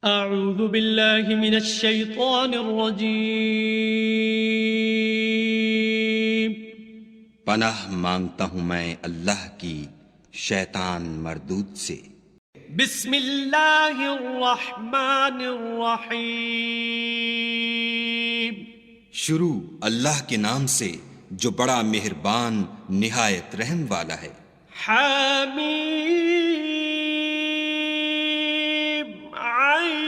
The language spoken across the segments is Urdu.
اعوذ باللہ من الشیطان الرجیم۔ پناہ مانگتا ہوں میں اللہ کی شیطان مردود سے۔ بسم اللہ الرحمن الرحیم۔ شروع اللہ کے نام سے جو بڑا مہربان نہایت رحم والا ہے۔ حمیم عین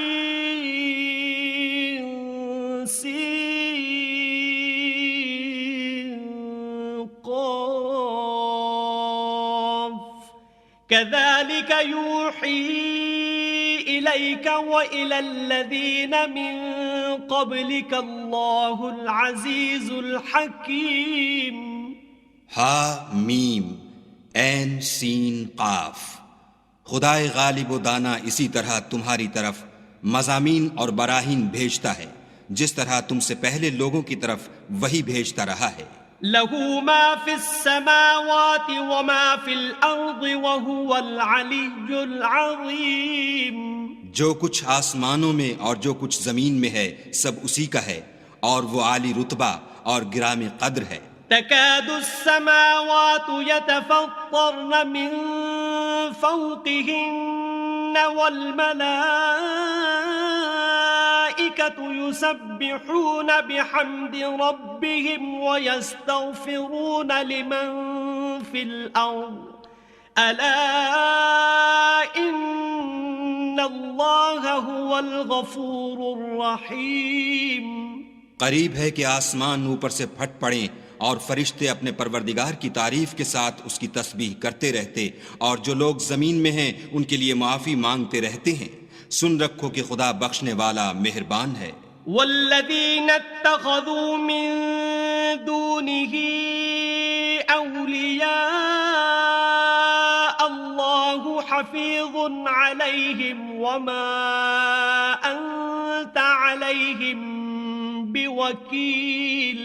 سین قاف كذلك يوحي إليك وإلى الذين من قبلك الله العزيز الحكيم۔ ہا میم عین سین قاف، خدائے غالب و دانا اسی طرح تمہاری طرف مضامین اور براہین بھیجتا ہے جس طرح تم سے پہلے لوگوں کی طرف وہی بھیجتا رہا ہے۔ له ما في السماوات وما في الأرض وهو العلي العظيم۔ جو کچھ آسمانوں میں اور جو کچھ زمین میں ہے سب اسی کا ہے اور وہ عالی رتبہ اور گرامی قدر ہے۔ تكاد السماوات يتفطرن من فوقهن والملائكة يسبحون بحمد ربهم ويستغفرون لمن في الأرض ألا إن الله هو الغفور الرحيم۔ قریب ہے کہ آسمان اوپر سے پھٹ پڑیں اور فرشتے اپنے پروردگار کی تعریف کے ساتھ اس کی تسبیح کرتے رہتے، اور جو لوگ زمین میں ہیں ان کے لیے معافی مانگتے رہتے ہیں۔ سن رکھو کہ خدا بخشنے والا مہربان ہے۔ والذین اتخذوا من دونه اولیاء اللہ حفیظ علیہم وما انت علیہم بوکیل۔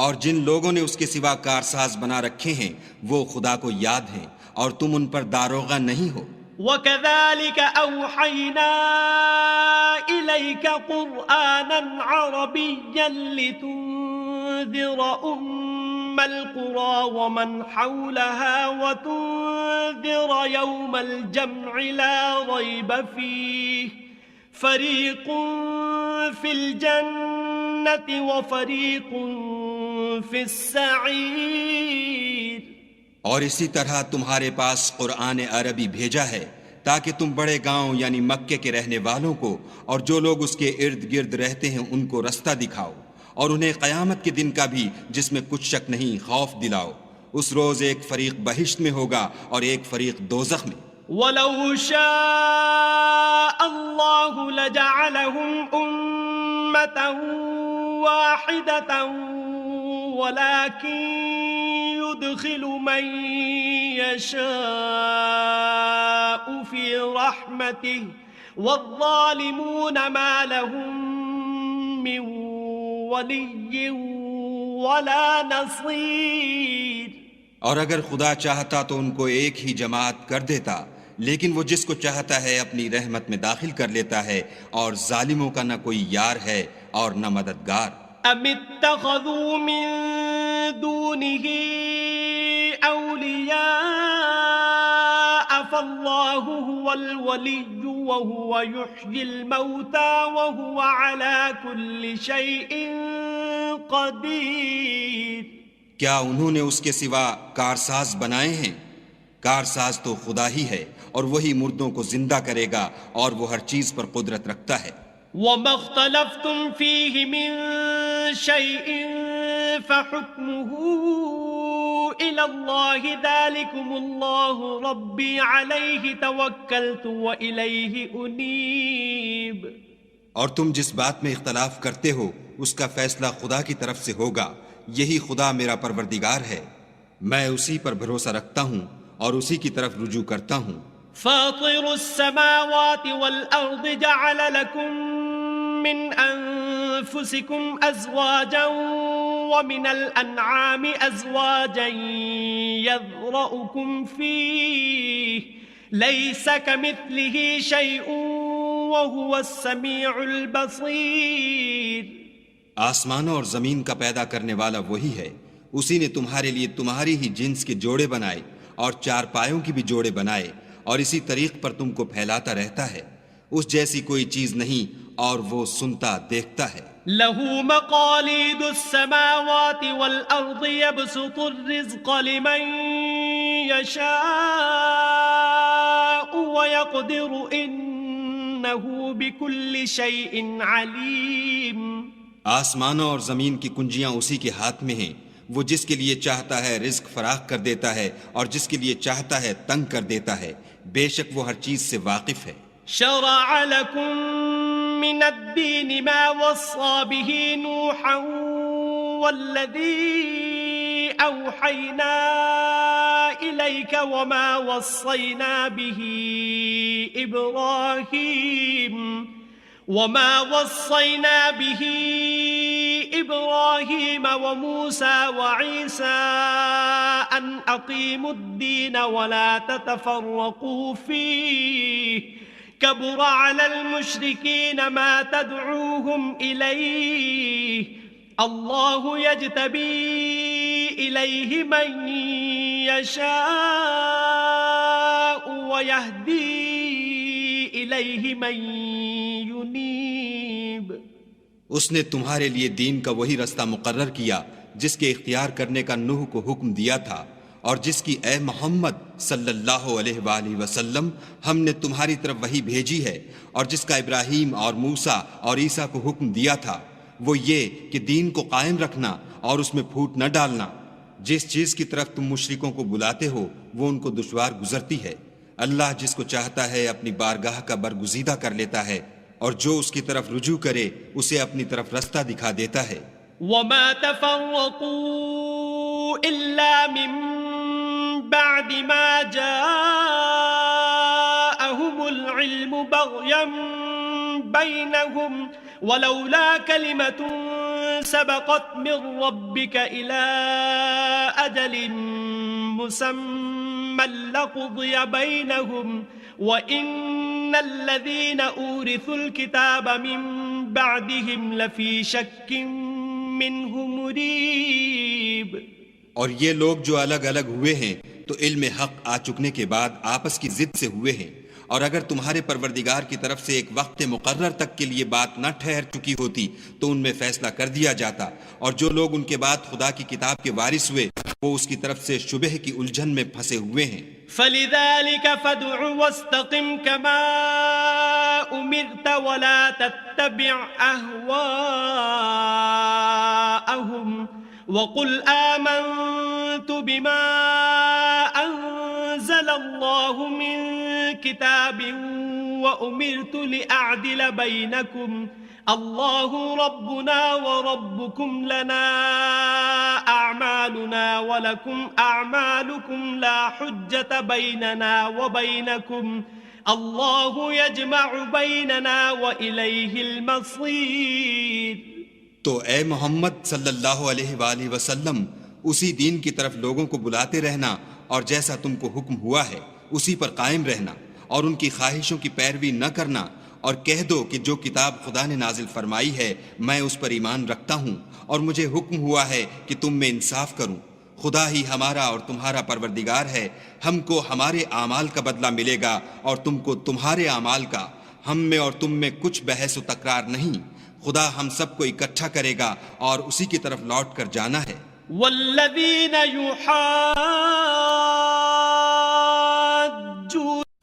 اور جن لوگوں نے اس کے سوا کارساز بنا رکھے ہیں وہ خدا کو یاد ہیں اور تم ان پر داروغہ نہیں ہو۔ وَكَذَلِكَ أَوْحَيْنَا إِلَيْكَ قُرْآنًا عَرَبِيًّا لِتُنذِرَ أُمَّ الْقُرَى وَمَنْ حَوْلَهَا وَتُنذِرَ يَوْمَ الْجَمْعِ لَا رَيْبَ فِيهِ فَرِيقٌ فِي الْجَنَّةِ وَفَرِيقٌ فِي السَّعِيرِ۔ اور اسی طرح تمہارے پاس قرآن عربی بھیجا ہے تاکہ تم بڑے گاؤں یعنی مکے کے رہنے والوں کو اور جو لوگ اس کے ارد گرد رہتے ہیں ان کو رستہ دکھاؤ، اور انہیں قیامت کے دن کا بھی جس میں کچھ شک نہیں خوف دلاؤ۔ اس روز ایک فریق بہشت میں ہوگا اور ایک فریق دوزخ میں۔ وَلَوْ شَاءَ اللَّهُ لَجَعَلَهُمْ أُمَّةً وَاحِدَةً وَلَكِنْ يُدْخِلُ مَنْ يَشَاءُ فِي رَحْمَتِهِ وَالظَّالِمُونَ مَا لَهُمْ مِنْ وَلِيٍّ وَلَا نَصِيرٍ۔ اور اگر خدا چاہتا تو ان کو ایک ہی جماعت کر دیتا، لیکن وہ جس کو چاہتا ہے اپنی رحمت میں داخل کر لیتا ہے، اور ظالموں کا نہ کوئی یار ہے اور نہ مددگار۔ ام اتخذوا من دونه اولیاء فاللہ هو الولی وهو يحيي الموتى وهو على كل شيء قدیر۔ کیا انہوں نے اس کے سوا کارساز بنائے ہیں؟ کارساز تو خدا ہی ہے اور وہی مردوں کو زندہ کرے گا اور وہ ہر چیز پر قدرت رکھتا ہے۔ وَمَا اخْتَلَفْتُمْ فِيهِ مِن شَيْءٍ فَحُكْمُهُ إِلَى اللَّهِ ذَلِكُمُ اللَّهُ رَبِّي عَلَيْهِ تَوَكَّلْتُ وَإِلَيْهِ أُنِيبُ۔ اور تم جس بات میں اختلاف کرتے ہو اس کا فیصلہ خدا کی طرف سے ہوگا، یہی خدا میرا پروردگار ہے، میں اسی پر بھروسہ رکھتا ہوں اور اسی کی طرف رجوع کرتا ہوں۔ فاطر السماوات والأرض جعل لكم من أنفسكم أزواجا ومن الأنعام أزواجا يذرأكم فيه ليس كمثله شيء وهو السميع البصير. آسمانوں اور زمین کا پیدا کرنے والا وہی ہے، اسی نے تمہارے لیے تمہاری ہی جنس کے جوڑے بنائے اور چار پایوں کی بھی جوڑے بنائے، اور اسی طریق پر تم کو پھیلاتا رہتا ہے. اس جیسی کوئی چیز نہیں، اور وہ سنتا دیکھتا ہے. له مقاليد السماوات والأرض يبسط الرزق لمن يشاء ويقدر إنه بكل شيء عليم. آسمانوں اور زمین کی کنجیاں اسی کے ہاتھ میں ہیں، وہ جس کے لیے چاہتا ہے رزق فراخ کر دیتا ہے، اور جس کے لیے چاہتا ہے تنگ کر دیتا ہے. بے شک وہ ہر چیز سے واقف ہے. شرع لكم من الدين ما وصى به نوحا والذي أوحينا إليك وما وصينا به إبراهيم وموسى وعيسى أن أقيموا الدين ولا تتفرقوا فيه كبر على المشركين ما تدعوهم إليه الله يجتبي إليه من يشاء ويهدي إليه من ينيب. اس نے تمہارے لیے دین کا وہی رستہ مقرر کیا جس کے اختیار کرنے کا نوح کو حکم دیا تھا، اور جس کی اے محمد صلی اللہ علیہ وآلہ وسلم ہم نے تمہاری طرف وہی بھیجی ہے، اور جس کا ابراہیم اور موسیٰ اور عیسیٰ کو حکم دیا تھا، وہ یہ کہ دین کو قائم رکھنا اور اس میں پھوٹ نہ ڈالنا. جس چیز کی طرف تم مشرکوں کو بلاتے ہو وہ ان کو دشوار گزرتی ہے. اللہ جس کو چاہتا ہے اپنی بارگاہ کا برگزیدہ کر لیتا ہے، اور جو اس کی طرف رجوع کرے اسے اپنی طرف رستہ دکھا دیتا ہے. وما تفرقوا إلا من بعد ما جاءهم العلم بغيا بينهم ولولا كلمة سبقت من ربك إلى أجل مسمى لقضي بينهم وَإِنَّ الَّذِينَ أُورِثُوا الْكِتَابَ مِن بَعْدِهِمْ لَفِي شَكٍّ مِّنْهُ مُرِيبٍ. اور یہ لوگ جو الگ الگ ہوئے ہیں تو علم حق آ چکنے کے بعد آپس کی ضد سے ہوئے ہیں، اور اگر تمہارے پروردگار کی طرف سے ایک وقت مقرر تک کے لیے بات نہ ٹھہر چکی ہوتی تو ان میں فیصلہ کر دیا جاتا، اور جو لوگ ان کے بعد خدا کی کتاب کے وارث ہوئے وہ اس کی طرف سے شبہ کی الجھن میں پھنسے ہوئے ہیں. فَلِذَلِكَ فَادْعُ وَاسْتَقِمْ كَمَا أُمِرْتَ وَلَا تَتَّبِعْ أَهْوَاءَهُمْ وَقُلْ آمَنْتُ بِمَا أَنزَلَ اللَّهُ مِنْ كِتَابٍ وَأُمِرْتُ لِأَعْدِلَ بَيْنَكُمْ اللَّهُ رَبُّنَا وَرَبُّكُمْ لَنَا أَعْمَالُنَا وَلَكُمْ أَعْمَالُكُمْ لَا حُجَّةَ بَيْنَنَا وَبَيْنَكُمْ اللَّهُ يَجْمَعُ بَيْنَنَا وَإِلَيْهِ الْمَصِيرُ. تو اے محمد صلی اللہ علیہ وآلہ وسلم اسی دین کی طرف لوگوں کو بلاتے رہنا، اور جیسا تم کو حکم ہوا ہے اسی پر قائم رہنا، اور ان کی خواہشوں کی پیروی نہ کرنا، اور کہہ دو کہ جو کتاب خدا نے نازل فرمائی ہے میں اس پر ایمان رکھتا ہوں، اور مجھے حکم ہوا ہے کہ تم میں انصاف کروں. خدا ہی ہمارا اور تمہارا پروردگار ہے، ہم کو ہمارے اعمال کا بدلہ ملے گا اور تم کو تمہارے اعمال کا. ہم میں اور تم میں کچھ بحث و تکرار نہیں، خدا ہم سب کو اکٹھا کرے گا اور اسی کی طرف لوٹ کر جانا ہے. والذین یحاجون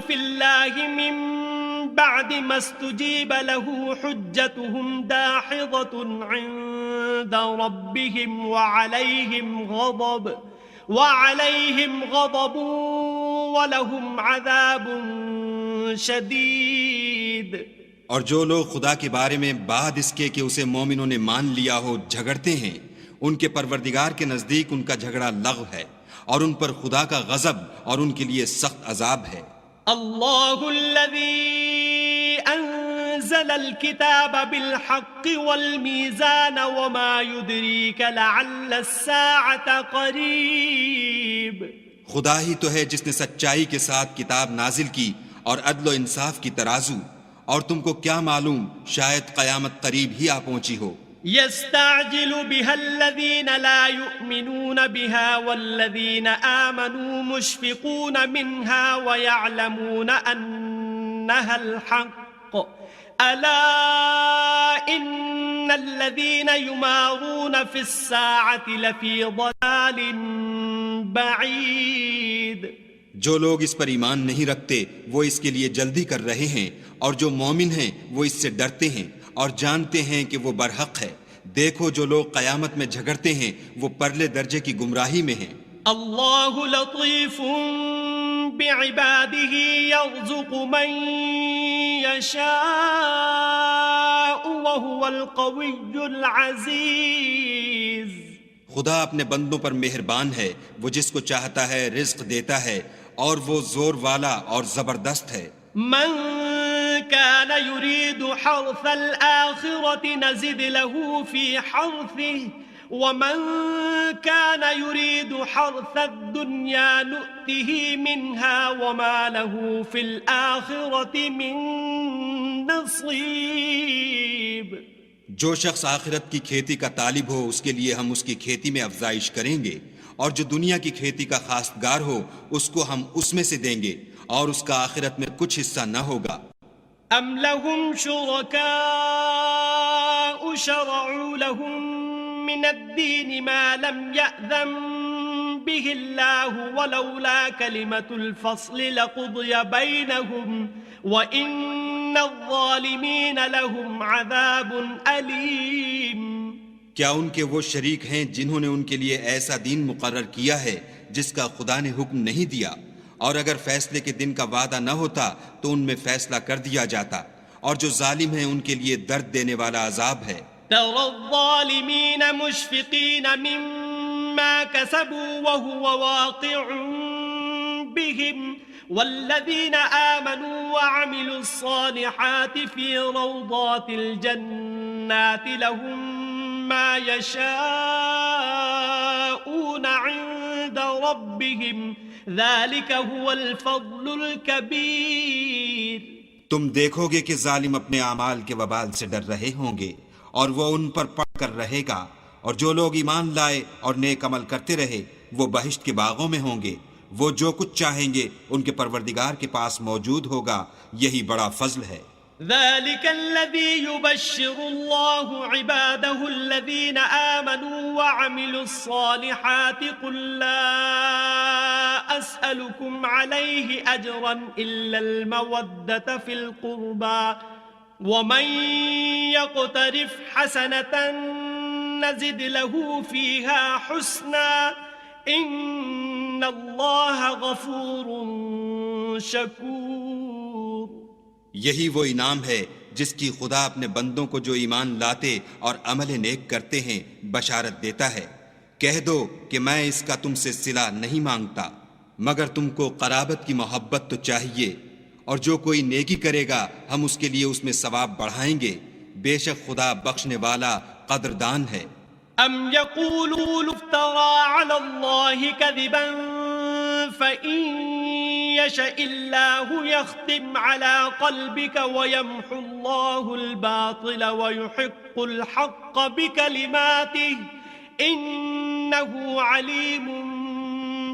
فی اللہ من بعد ما استجیب له حجتهم داحضة عند ربهم وعليهم غضب ولهم عذاب شدید. اور جو لوگ خدا کے بارے میں بعد اس کے کہ اسے مومنوں نے مان لیا ہو جھگڑتے ہیں، ان کے پروردگار کے نزدیک ان کا جھگڑا لغو ہے، اور ان پر خدا کا غضب اور ان کے لیے سخت عذاب ہے. اللہ الذی انزل الكتاب بالحق والمیزان وما يدریک لعل الساعة قریب. خدا ہی تو ہے جس نے سچائی کے ساتھ کتاب نازل کی اور عدل و انصاف کی ترازو، اور تم کو کیا معلوم شاید قیامت قریب ہی آ پہنچی ہو۔ يستعجل بها الذين لا يؤمنون بها والذين آمنوا مشفقون منها ويعلمون أنها الحق ألا إن الذين يمارون في الساعة لفي ضلال بعيد۔ جو لوگ اس پر ایمان نہیں رکھتے وہ اس کے لیے جلدی کر رہے ہیں، اور جو مومن ہیں وہ اس سے ڈرتے ہیں اور جانتے ہیں کہ وہ برحق ہے۔ دیکھو جو لوگ قیامت میں جھگڑتے ہیں وہ پرلے درجے کی گمراہی میں ہیں۔ اللہ لطیف بعباده يرزق من يشاء وهو القوي العزيز۔ خدا اپنے بندوں پر مہربان ہے، وہ جس کو چاہتا ہے رزق دیتا ہے، اور وہ زور والا اور زبردست ہے۔ من كان يريد حرث الآخرة نزد له في حرثه ومن كان يريد حرث الدنيا نؤته منها وما له في الآخرة من نصيب۔ جو شخص آخرت کی کھیتی کا طالب ہو اس کے لیے ہم اس کی کھیتی میں افزائش کریں گے، اور جو دنیا کی کھیتی کا خواستگار ہو اس کو ہم اس میں سے دیں گے، اور اس کا آخرت میں کچھ حصہ نہ ہوگا۔ ام لهم شركاء شرعوا لهم من الدين ما لم يأذن به الله ولولا كلمة الفصل لقضي بينهم وإن الظالمين لهم عذاب أليم۔ کیا ان کے وہ شریک ہیں جنہوں نے ان کے لیے ایسا دین مقرر کیا ہے جس کا خدا نے حکم نہیں دیا، اور اگر فیصلے کے دن کا وعدہ نہ ہوتا تو ان میں فیصلہ کر دیا جاتا، اور جو ظالم ہیں ان کے لیے درد دینے والا عذاب ہے۔ ترى الظالمين مشفقين مما كسبوا وهو واقع بهم والذين آمنوا وعملوا الصالحات في روضات الجنات لهم ما يشاءون عند ربهم ذلك هو الفضل الكبير۔ تم دیکھو گے کہ ظالم اپنے اعمال کے وبال سے ڈر رہے ہوں گے، اور وہ ان پر پڑ کر رہے گا، اور جو لوگ ایمان لائے اور نیک عمل کرتے رہے وہ بہشت کے باغوں میں ہوں گے۔ وہ جو کچھ چاہیں گے ان کے پروردگار کے پاس موجود ہوگا، یہی بڑا فضل ہے۔ ذلك الذي يبشر الله عباده الذين آمنوا وعملوا الصالحات قل لا أسألكم عليه أجرا إلا المودة في القربى ومن يقترف حسنة نزد له فيها حسنا إن الله غفور شكور۔ یہی وہ انعام ہے جس کی خدا اپنے بندوں کو جو ایمان لاتے اور عمل نیک کرتے ہیں بشارت دیتا ہے۔ کہہ دو کہ میں اس کا تم سے صلہ نہیں مانگتا، مگر تم کو قرابت کی محبت تو چاہیے، اور جو کوئی نیکی کرے گا ہم اس کے لیے اس میں ثواب بڑھائیں گے، بے شک خدا بخشنے والا قدردان ہے۔ ام یقولون افترى على الله كذبا فإن يشاء الله يختم على قلبك ويمحو الله الباطل ويحق الحق بكلماته إنه عليم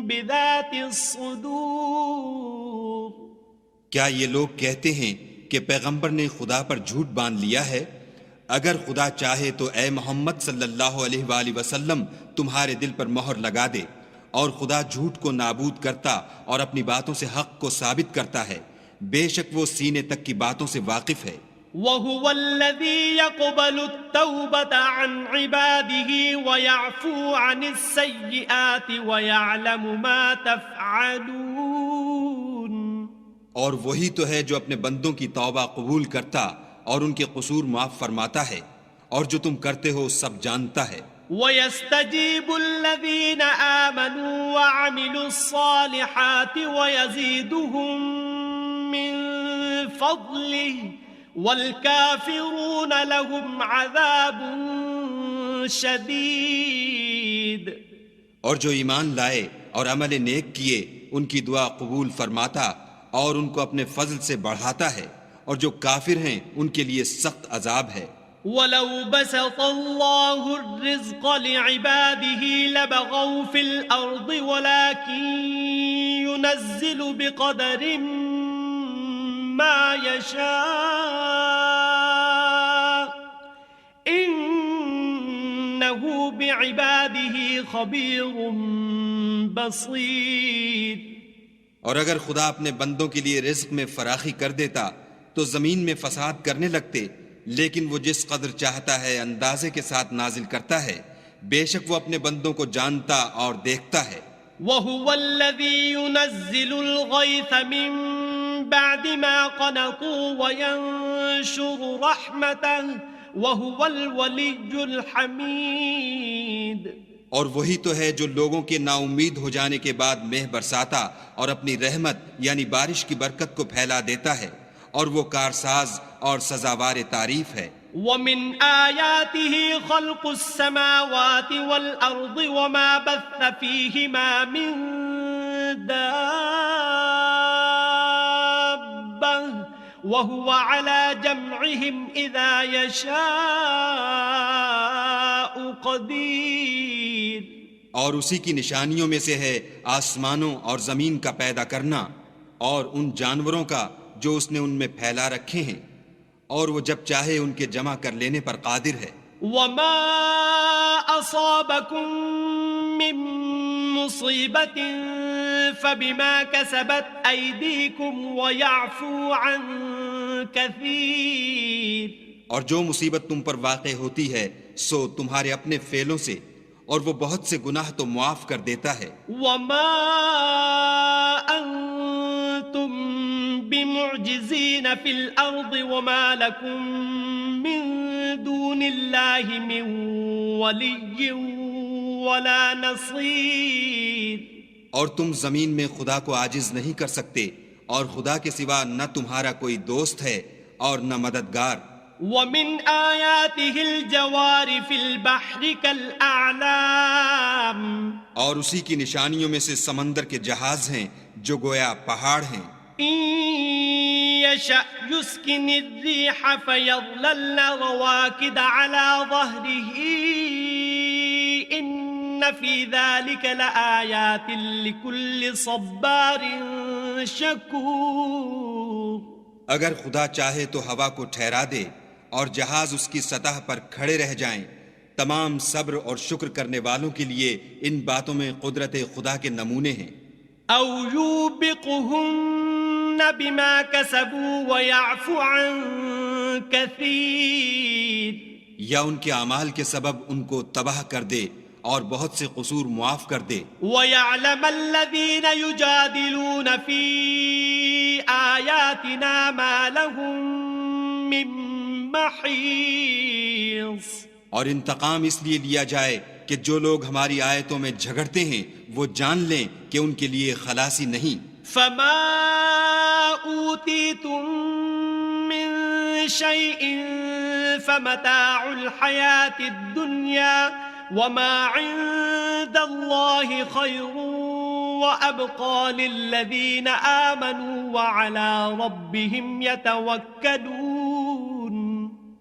بذات الصدور۔ کیا یہ لوگ کہتے ہیں کہ پیغمبر نے خدا پر جھوٹ باندھ لیا ہے؟ اگر خدا چاہے تو اے محمد صلی اللہ علیہ وآلہ وسلم تمہارے دل پر مہر لگا دے، اور خدا جھوٹ کو نابود کرتا اور اپنی باتوں سے حق کو ثابت کرتا ہے، بے شک وہ سینے تک کی باتوں سے واقف ہے۔ وَهُوَ الَّذِي يَقْبَلُ التَّوْبَةَ عَنْ عِبَادِهِ وَيَعْفُو عَنِ السَّيِّئَاتِ وَيَعْلَمُ مَا تَفْعَلُونَ۔ اور وہی تو ہے جو اپنے بندوں کی توبہ قبول کرتا اور ان کے قصور معاف فرماتا ہے، اور جو تم کرتے ہو سب جانتا ہے۔ وَيَسْتَجِيبُ الَّذِينَ آمَنُوا وَعَمِلُوا الصَّالِحَاتِ وَيَزِيدُهُم مِّن فَضْلِهِ وَالْكَافِرُونَ لَهُمْ عَذَابٌ شَدِيدٌ۔ اور جو ایمان لائے اور عمل نیک کیے ان کی دعا قبول فرماتا اور ان کو اپنے فضل سے بڑھاتا ہے، اور جو کافر ہیں ان کے لیے سخت عذاب ہے۔ وَلَوْ بَسَطَ اللَّهُ الرِّزْقَ لِعِبَادِهِ لَبَغَوْا فِي الْأَرْضِ وَلَكِنْ يُنَزِّلُ بِقَدَرٍ مَا يَشَاءُ إِنَّهُ بِعِبَادِهِ خَبِيرٌ بَصِيرٌ۔ اور اگر خدا اپنے بندوں کے لیے رزق میں فراخی کر دیتا تو زمین میں فساد کرنے لگتے، لیکن وہ جس قدر چاہتا ہے اندازے کے ساتھ نازل کرتا ہے، بے شک وہ اپنے بندوں کو جانتا اور دیکھتا ہے۔ وَهُوَ الَّذِي يُنَزِّلُ الْغَيْثَ مِن بَعْدِ مَا قَنَطُوا وَيَنشُرُ رَحْمَتَهُ وَهُوَ الْوَلِيُّ الْحَمِيدُ۔ اور وہی تو ہے جو لوگوں کے نا امید ہو جانے کے بعد مہ برساتا اور اپنی رحمت یعنی بارش کی برکت کو پھیلا دیتا ہے، اور وہ کارساز اور سزاوار تعریف ہے۔ وَمِنْ آيَاتِهِ خَلْقُ السَّمَاوَاتِ وَالْأَرْضِ وَمَا بَثَّ فِيهِمَا مِن دَابَّةٍ وَهُوَ عَلَى جَمْعِهِمْ إِذَا يَشَاءُ قَدِيرٌ۔ اور اسی کی نشانیوں میں سے ہے آسمانوں اور زمین کا پیدا کرنا اور ان جانوروں کا جو اس نے ان میں پھیلا رکھے ہیں، اور وہ جب چاہے ان کے جمع کر لینے پر قادر ہے۔ وَمَا أَصَابَكُم مِّن مُّصِيبَةٍ فَبِمَا كَسَبَتْ أَيْدِيكُمْ وَيَعْفُو عَن كَثِيرٍ۔ اور جو مصیبت تم پر واقع ہوتی ہے سو تمہارے اپنے فعلوں سے، اور وہ بہت سے گناہ تو معاف کر دیتا ہے۔ وَمَا أَنتُم بِمُعْجِزِينَ فِي الْأَرْضِ وَمَا لَكُم مِّن دُونِ اللَّهِ مِن وَلِيٍّ وَلَا نَصِيرٍ۔ اور تم زمین میں خدا کو عاجز نہیں کر سکتے، اور خدا کے سوا نہ تمہارا کوئی دوست ہے اور نہ مددگار۔ وَمِنْ آيَاتِهِ الْجَوَارِ فِي الْبَحْرِ كَالْأَعْلَامِ۔ اور اسی کی نشانیوں میں سے سمندر کے جہاز ہیں جو گویا پہاڑ ہیں۔ إِن يَشَأْ يُسْكِنِ الرِّيحَ فَيَظْلَلْنَ رَوَاكِدَ عَلَى ظَهْرِهِ إِنَّ فِي ذَلِكَ لَآيَاتٍ لِكُلِّ صَبَّارٍ شَكُورٍ۔ اگر خدا چاہے تو ہوا کو ٹھہرا دے اور جہاز اس کی سطح پر کھڑے رہ جائیں، تمام صبر اور شکر کرنے والوں کے لیے ان باتوں میں قدرت خدا کے نمونے ہیں۔ أَوْ يُوبِقْهُنَّ بِمَا كَسَبُوا وَيَعْفُ عَن كَثِيرٍ۔ یا ان کے اعمال کے سبب ان کو تباہ کر دے اور بہت سے قصور معاف کر دے۔ وَيَعْلَمَ الَّذِينَ يُجَادِلُونَ فِي آيَاتِنَا مَا لَهُم مِّن مَّحِيصٍ۔ اور انتقام اس لیے لیا جائے کہ جو لوگ ہماری آیتوں میں جھگڑتے ہیں وہ جان لیں کہ ان کے لیے خلاصی نہیں۔ فَمَا أُوتِيتُم مِّن شَيْءٍ فَمَتَاعُ الْحَيَاةِ الدُّنْيَا وَمَا عِندَ اللَّهِ خَيْرٌ وَأَبْقَىٰ لِلَّذِينَ آمَنُوا وَعَلَىٰ رَبِّهِمْ يَتَوَكَّلُونَ۔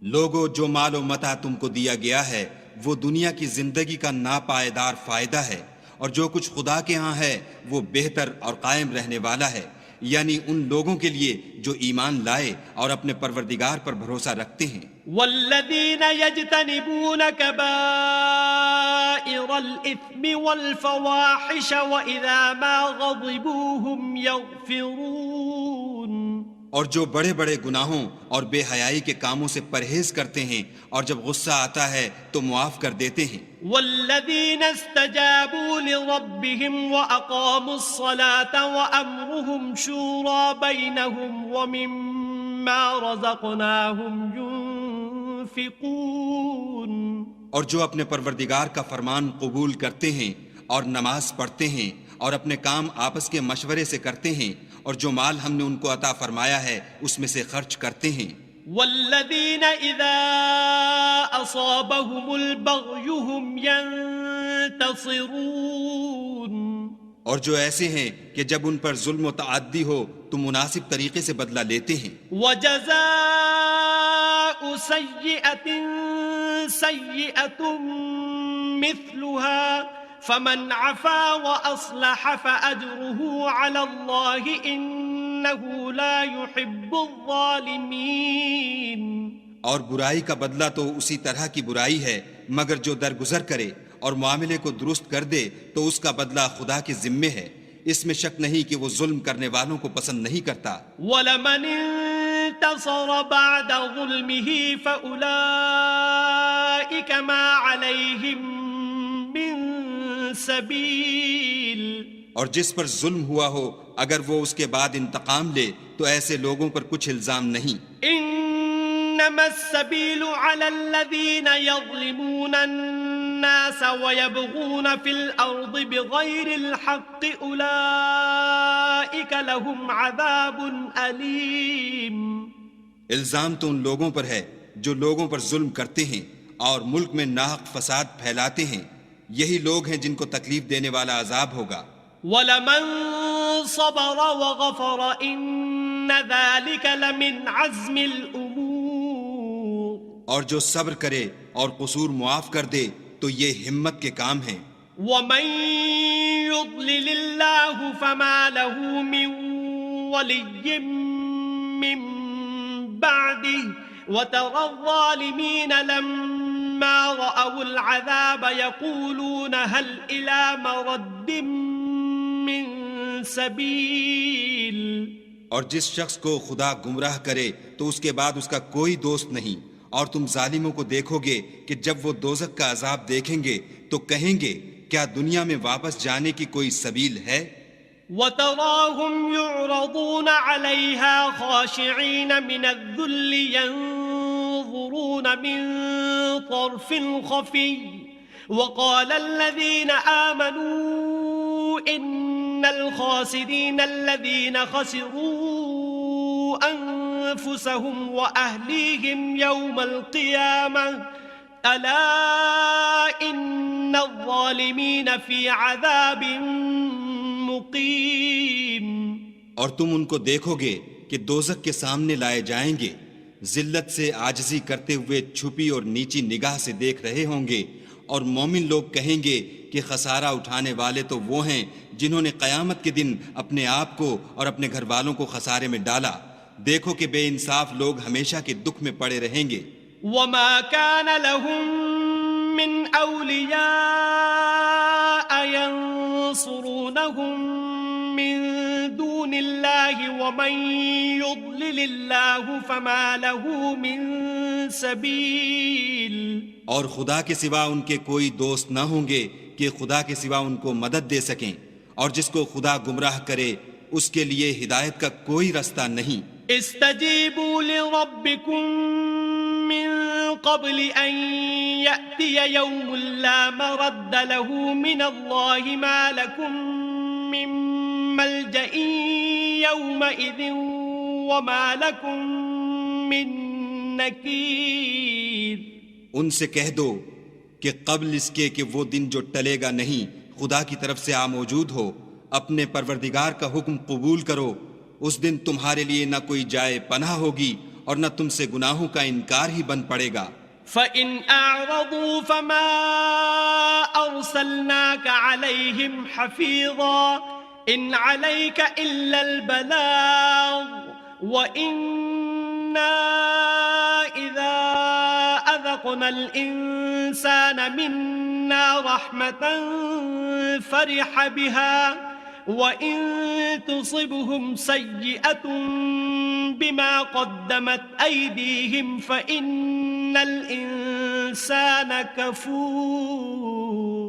لوگو، جو مال و متاع تم کو دیا گیا ہے وہ دنیا کی زندگی کا ناپائیدار فائدہ ہے، اور جو کچھ خدا کے ہاں ہے وہ بہتر اور قائم رہنے والا ہے، یعنی ان لوگوں کے لیے جو ایمان لائے اور اپنے پروردگار پر بھروسہ رکھتے ہیں۔ والذین یجتنبون کبائر الإثم والفواحش وإذا ما غضبوا هم یغفرون۔ اور جو بڑے بڑے گناہوں اور بے حیائی کے کاموں سے پرہیز کرتے ہیں اور جب غصہ آتا ہے تو معاف کر دیتے ہیں۔ والذین استجابوا لربهم وأقاموا الصلاة وأمرهم شورى بينهم ومما رزقناهم ينفقون۔ اور جو اپنے پروردگار کا فرمان قبول کرتے ہیں اور نماز پڑھتے ہیں اور اپنے کام آپس کے مشورے سے کرتے ہیں، اور جو مال ہم نے ان کو عطا فرمایا ہے اس میں سے خرچ کرتے ہیں۔ والذین اذا اصابهم البغی هم ينتصرون۔ اور جو ایسے ہیں کہ جب ان پر ظلم و تعدی ہو تو مناسب طریقے سے بدلہ لیتے ہیں. وجزاء سیئۃ سیئۃ مثلها فمن عفا واصلح فاجره على الله انه لا يحب الظالمین. اور برائی کا بدلہ تو اسی طرح کی برائی ہے، مگر جو درگزر کرے اور معاملے کو درست کر دے تو اس کا بدلہ خدا کے ذمے ہے. اس میں شک نہیں کہ وہ ظلم کرنے والوں کو پسند نہیں کرتا. وَلَمَنِ انتصر بعد ظلمه فأولئك ما عليهم من سبيل. اور جس پر ظلم ہوا ہو اگر وہ اس کے بعد انتقام لے تو ایسے لوگوں پر کچھ الزام نہیں. انما السبيل على الذين يظلمون الناس ويبغون في الارض بغير الحق اولئك لهم عذاب اليم. الزام تو ان لوگوں پر ہے جو لوگوں پر ظلم کرتے ہیں اور ملک میں ناحق فساد پھیلاتے ہیں، یہی لوگ ہیں جن کو تکلیف دینے والا عذاب ہوگا. وَلَمَن صَبَرَ وَغَفَرَ إِنَّ ذَلِكَ لَمِنْ عَزْمِ الْأُمُورِ. اور جو صبر کرے اور قصور معاف کر دے تو یہ ہمت کے کام ہیں. وَمَن يُضْلِلِ اللَّهُ فَمَا لَهُ مِن وَلِيٍّ مِّن بَعْدِهِ وَتَرَى الظَّالِمِينَ لَمَّا رَأَوُا الْعَذَابَ يَقُولُونَ هَلْ إِلَى مَرَدٍّ من سبیل. اور جس شخص کو خدا گمراہ کرے تو اس کے بعد اس کا کوئی دوست نہیں. اور تم ظالموں کو دیکھو گے کہ جب وہ دوزخ کا عذاب دیکھیں گے تو کہیں گے کیا دنیا میں واپس جانے کی کوئی سبیل ہے؟ وَتَرَاهُمْ يُعْرَضُونَ عَلَيْهَا خَاشِعِينَ مِنَ الذُّلِّ يَنظُرُونَ مِن طَرْفٍ خَفِيٍّ وَقَالَ الَّذِينَ آمَنُوا إِنَّ الْخَاسِرِينَ الَّذِينَ خَسِرُوا أَنفُسَهُمْ وَأَهْلِيهِمْ يَوْمَ الْقِيَامَةِ أَلَا إِنَّ الظَّالِمِينَ فِي عَذَابٍ مُقِيمٍ. اور تم ان کو دیکھو گے کہ دوزخ کے سامنے لائے جائیں گے، ذلت سے عاجزی کرتے ہوئے چھپی اور نیچی نگاہ سے دیکھ رہے ہوں گے. اور مومن لوگ کہیں گے کہ خسارہ اٹھانے والے تو وہ ہیں جنہوں نے قیامت کے دن اپنے آپ کو اور اپنے گھر والوں کو خسارے میں ڈالا. دیکھو کہ بے انصاف لوگ ہمیشہ کے دکھ میں پڑے رہیں گے. وَمَا كَانَ لَهُم مِّنْ أَوْلِيَاءَ يَنصُرُونَهُم مِّن دُونِ اللَّهِ وَمَن يُضْلِلِ اللَّهُ فَمَا لَهُ مِن سَبِيلٍ. اور خدا کے سوا ان کے کوئی دوست نہ ہوں گے کہ خدا کے سوا ان کو مدد دے سکیں، اور جس کو خدا گمراہ کرے اس کے لیے ہدایت کا کوئی رستہ نہیں. استجیبوا لربکم من قبل ان یأتی یوم لا مرد له من اللہ ما لکم من ملجأ یومئذ وما لکم من نکیر. ان سے کہہ دو کہ قبل اس کے کہ وہ دن جو ٹلے گا نہیں خدا کی طرف سے موجود ہو، اپنے پروردگار کا حکم قبول کرو. اس دن تمہارے لیے نہ کوئی جائے پناہ ہوگی اور نہ تم سے گناہوں کا انکار ہی بن پڑے گا. فَإِنْ أَعْرَضُوا فَمَا أَرْسَلْنَاكَ عَلَيْهِمْ حَفِيظًا إِنْ عَلَيْكَ إِلَّا الْبَلَاغُ وَإِنَّا إِذَا أَذَقْنَا الْإِنسَانَ مِنَّا رَحْمَةً فَرِحَ بِهَا وَإِن تُصِبْهُمْ سَيِّئَةٌ بِمَا قَدَّمَتْ أَيْدِيهِمْ فَإِنَّ الْإِنسَانَ كَفُورٌ.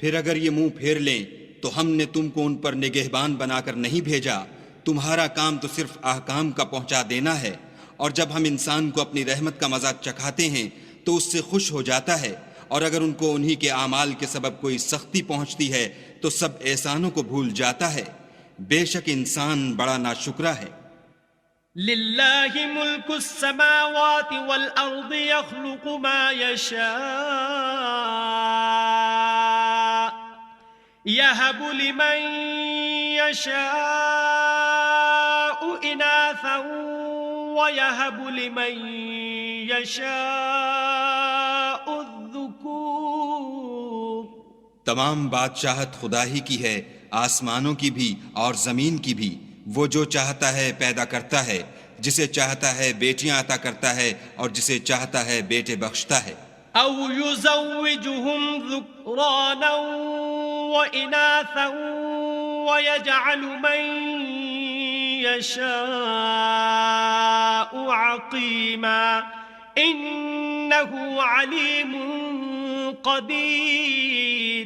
پھر اگر یہ منہ پھیر لیں تو ہم نے تم کو ان پر نگہبان بنا کر نہیں بھیجا، تمہارا کام تو صرف احکام کا پہنچا دینا ہے. اور جب ہم انسان کو اپنی رحمت کا مزہ چکھاتے ہیں تو اس سے خوش ہو جاتا ہے، اور اگر ان کو انہی کے اعمال کے سبب کوئی سختی پہنچتی ہے تو سب احسانوں کو بھول جاتا ہے. بے شک انسان بڑا ناشکرا ہے. للہ ملک السماوات والارض يخلق ما يشاء يهب لمن يشاء إناثا ويهب لمن يشاء الذكور. تمام بادشاہت خدا ہی کی ہے، آسمانوں کی بھی اور زمین کی بھی. وہ جو چاہتا ہے پیدا کرتا ہے، جسے چاہتا ہے بیٹیاں عطا کرتا ہے اور جسے چاہتا ہے بیٹے بخشتا ہے. أو يزوجهم ذكرانا وإناثا ويجعل من يشاء عقيما إنه عليم قدير.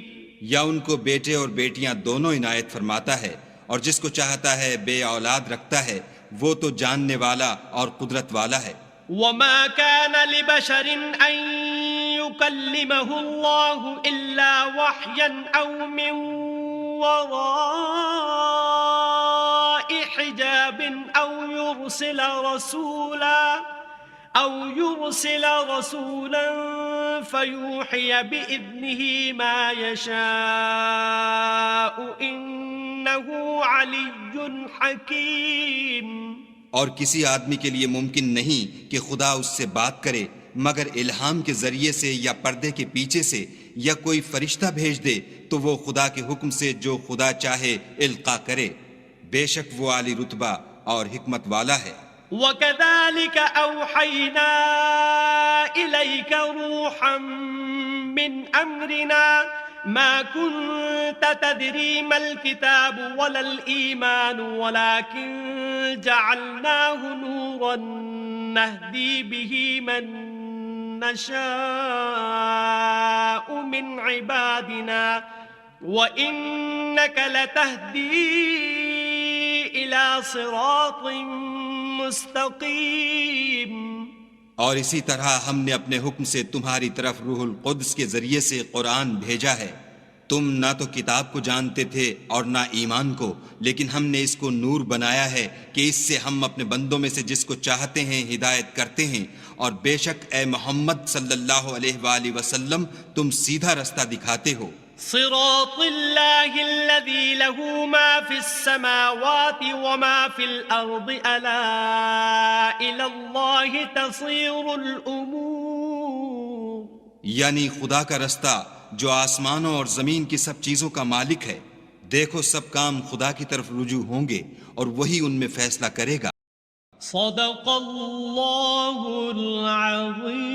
یا ان کو بیٹے اور بیٹیاں دونوں عنایت فرماتا ہے، اور جس کو چاہتا ہے بے اولاد رکھتا ہے، وہ تو جاننے والا اور قدرت والا ہے. وما كان لبشر أن يكلمه الله إلا وحيا أو من وراء حجاب أو يرسل رسولا فيوحي بإذنه ما يشاء إنه علي حكيم. اور کسی آدمی کے لیے ممکن نہیں کہ خدا اس سے بات کرے مگر الہام کے ذریعے سے یا پردے کے پیچھے سے، یا کوئی فرشتہ بھیج دے تو وہ خدا کے حکم سے جو خدا چاہے القا کرے. بے شک وہ عالی رتبہ اور حکمت والا ہے. وَكَذَلِكَ أَوْحَيْنَا إِلَيْكَ رُوحًا مِّنْ أَمْرِنَا ما كنت تدري ما الكتاب ولا الإيمان ولكن جعلناه نورا نهدي به من نشاء من عبادنا وإنك لتهدي إلى صراط مستقيم. اور اسی طرح ہم نے اپنے حکم سے تمہاری طرف روح القدس کے ذریعے سے قرآن بھیجا ہے. تم نہ تو کتاب کو جانتے تھے اور نہ ایمان کو، لیکن ہم نے اس کو نور بنایا ہے کہ اس سے ہم اپنے بندوں میں سے جس کو چاہتے ہیں ہدایت کرتے ہیں. اور بے شک اے محمد صلی اللہ علیہ وآلہ وسلم تم سیدھا رستہ دکھاتے ہو. صراط الله الذي له ما في السماوات وما في الأرض ألا إلى الله تصير الأمور. یعنی خدا کا رستہ جو آسمانوں اور زمین کی سب چیزوں کا مالک ہے. دیکھو سب کام خدا کی طرف رجوع ہوں گے اور وہی ان میں فیصلہ کرے گا. صدق اللہ العظیم.